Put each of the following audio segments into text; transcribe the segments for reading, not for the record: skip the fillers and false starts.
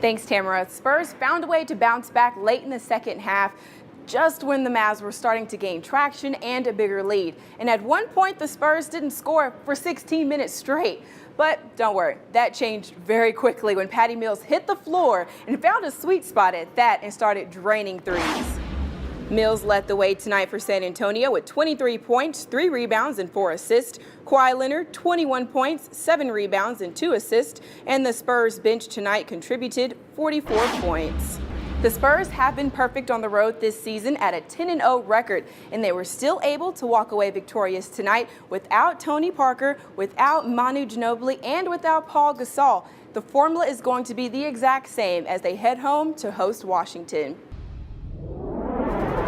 Thanks, Tamara. Spurs found a way to bounce back late in the second half, just when the Mavs were starting to gain traction and a bigger lead. And at one point, the Spurs didn't score for 16 minutes straight. But don't worry, that changed very quickly when Patty Mills hit the floor and found a sweet spot at that and started draining threes. Mills led the way tonight for San Antonio with 23 points, 3 rebounds, and 4 assists. Kawhi Leonard, 21 points, 7 rebounds, and 2 assists. And the Spurs bench tonight contributed 44 points. The Spurs have been perfect on the road this season at a 10-0 record, and they were still able to walk away victorious tonight without Tony Parker, without Manu Ginobili, and without Paul Gasol. The formula is going to be the exact same as they head home to host Washington.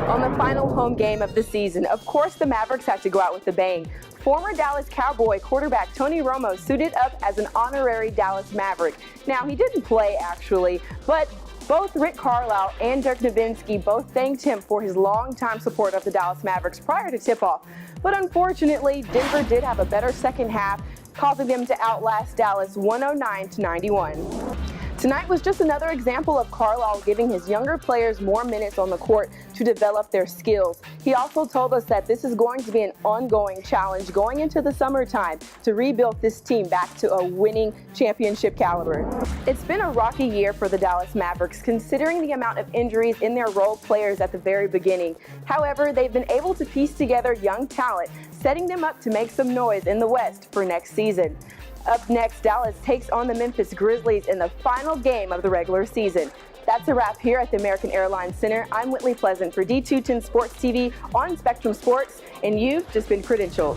On the final home game of the season, of course, the Mavericks had to go out with a bang. Former Dallas Cowboy quarterback Tony Romo suited up as an honorary Dallas Maverick. Now, he didn't play, actually, but both Rick Carlisle and Dirk Nowitzki both thanked him for his longtime support of the Dallas Mavericks prior to tip-off. But unfortunately, Denver did have a better second half, causing them to outlast Dallas 109-91. Tonight was just another example of Carlisle giving his younger players more minutes on the court to develop their skills. He also told us that this is going to be an ongoing challenge going into the summertime to rebuild this team back to a winning championship caliber. It's been a rocky year for the Dallas Mavericks, considering the amount of injuries in their role players at the very beginning. However, they've been able to piece together young talent, setting them up to make some noise in the West for next season. Up next, Dallas takes on the Memphis Grizzlies in the final game of the regular season. That's a wrap here at the American Airlines Center. I'm Whitley Pleasant for D210 Sports TV on Spectrum Sports, and you've just been credentialed.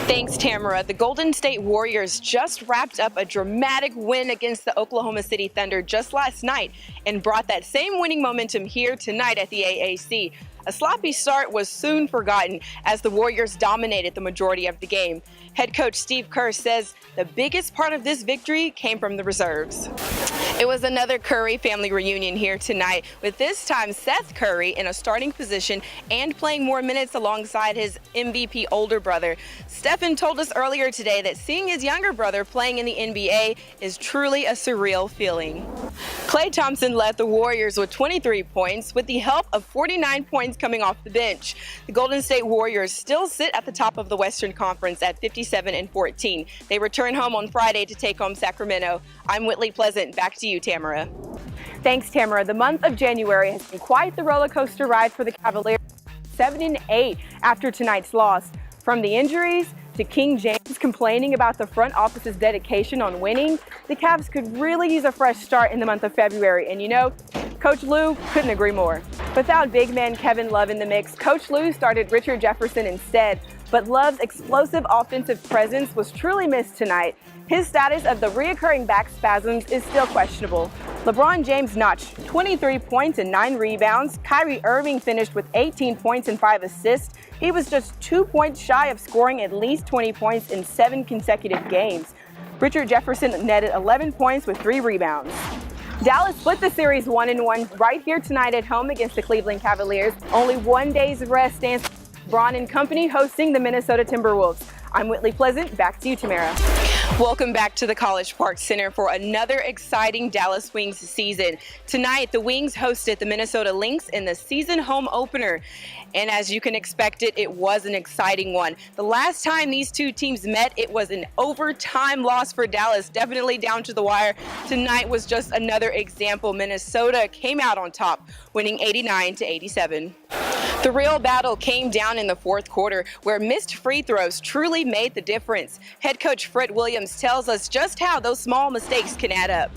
Thanks, Tamara. The Golden State Warriors just wrapped up a dramatic win against the Oklahoma City Thunder just last night and brought that same winning momentum here tonight at the AAC. A sloppy start was soon forgotten as the Warriors dominated the majority of the game. Head coach Steve Kerr says the biggest part of this victory came from the reserves. It was another Curry family reunion here tonight, with this time Seth Curry in a starting position and playing more minutes alongside his MVP older brother. Stephen told us earlier today that seeing his younger brother playing in the NBA is truly a surreal feeling. Klay Thompson led the Warriors with 23 points, with the help of 49 points coming off the bench. The Golden State Warriors still sit at the top of the Western Conference at 57-14. They return home on Friday to take home Sacramento. I'm Whitley Pleasant. Back to you, Tamara. Thanks, Tamara. The month of January has been quite the roller coaster ride for the Cavaliers. 7-8 after tonight's loss. From the injuries to King James complaining about the front office's dedication on winning, the Cavs could really use a fresh start in the month of February. And you know, Coach Lue couldn't agree more. Without big man Kevin Love in the mix, Coach Lue started Richard Jefferson instead. But Love's explosive offensive presence was truly missed tonight. His status of the reoccurring back spasms is still questionable. LeBron James notched 23 points and 9 rebounds. Kyrie Irving finished with 18 points and 5 assists. He was just 2 points shy of scoring at least 20 points in 7 consecutive games. Richard Jefferson netted 11 points with 3 rebounds. Dallas split the series 1-1 right here tonight at home against the Cleveland Cavaliers. Only 1 day's rest stands for LeBron and company hosting the Minnesota Timberwolves. I'm Whitley Pleasant. Back to you, Tamara. Welcome back to the College Park Center for another exciting Dallas Wings season. Tonight, the Wings hosted the Minnesota Lynx in the season home opener. And as you can expect it was an exciting one. The last time these two teams met, it was an overtime loss for Dallas, definitely down to the wire. Tonight was just another example. Minnesota came out on top, winning 89-87. The real battle came down in the fourth quarter, where missed free throws truly made the difference. Head coach Fred Williams tells us just how those small mistakes can add up.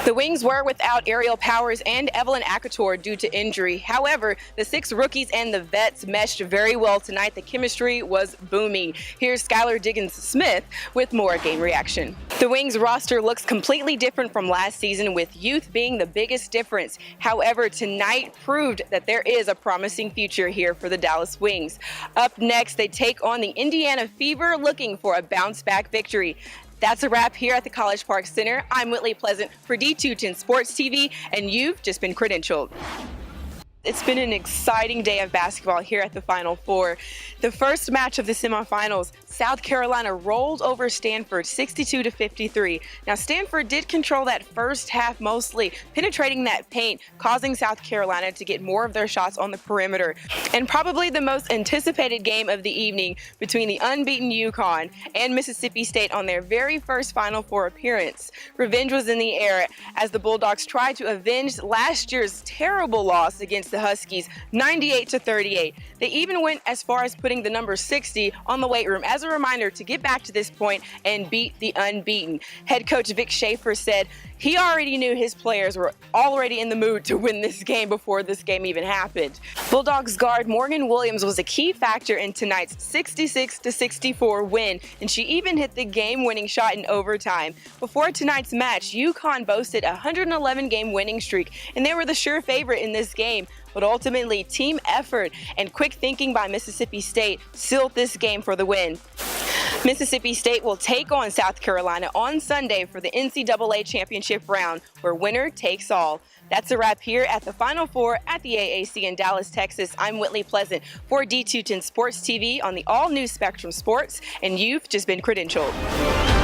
The Wings were without Ariel Powers and Evelyn Akator due to injury. However, the 6 rookies and the vets meshed very well tonight. The chemistry was booming. Here's Skylar Diggins-Smith with more game reaction. The Wings roster looks completely different from last season, with youth being the biggest difference. However, tonight proved that there is a promising future here for the Dallas Wings. Up next, they take on the Indiana Fever, looking for a bounce-back victory. That's a wrap here at the College Park Center. I'm Whitley Pleasant for D210 Sports TV, and you've just been credentialed. It's been an exciting day of basketball here at the Final Four. The first match of the semifinals South Carolina rolled over Stanford 62-53. Now, Stanford did control that first half mostly, penetrating that paint, causing South Carolina to get more of their shots on the perimeter. And probably the most anticipated game of the evening between the unbeaten UConn and Mississippi State on their very first Final Four appearance. Revenge was in the air as the Bulldogs tried to avenge last year's terrible loss against the Huskies, 98-38. They even went as far as putting the number 60 on the weight room as a reminder to get back to this point and beat the unbeaten. Head coach Vic Schaefer said he already knew his players were already in the mood to win this game before this game even happened. Bulldogs guard Morgan Williams was a key factor in tonight's 66-64 win, and she even hit the game-winning shot in overtime. Before tonight's match, UConn boasted a 111-game winning streak, and they were the sure favorite in this game. But ultimately, team effort and quick thinking by Mississippi State sealed this game for the win. Mississippi State will take on South Carolina on Sunday for the NCAA championship round, where winner takes all. That's a wrap here at the Final Four at the AAC in Dallas, Texas. I'm Whitley Pleasant for D210 Sports TV on the all-new Spectrum Sports, and you've just been credentialed.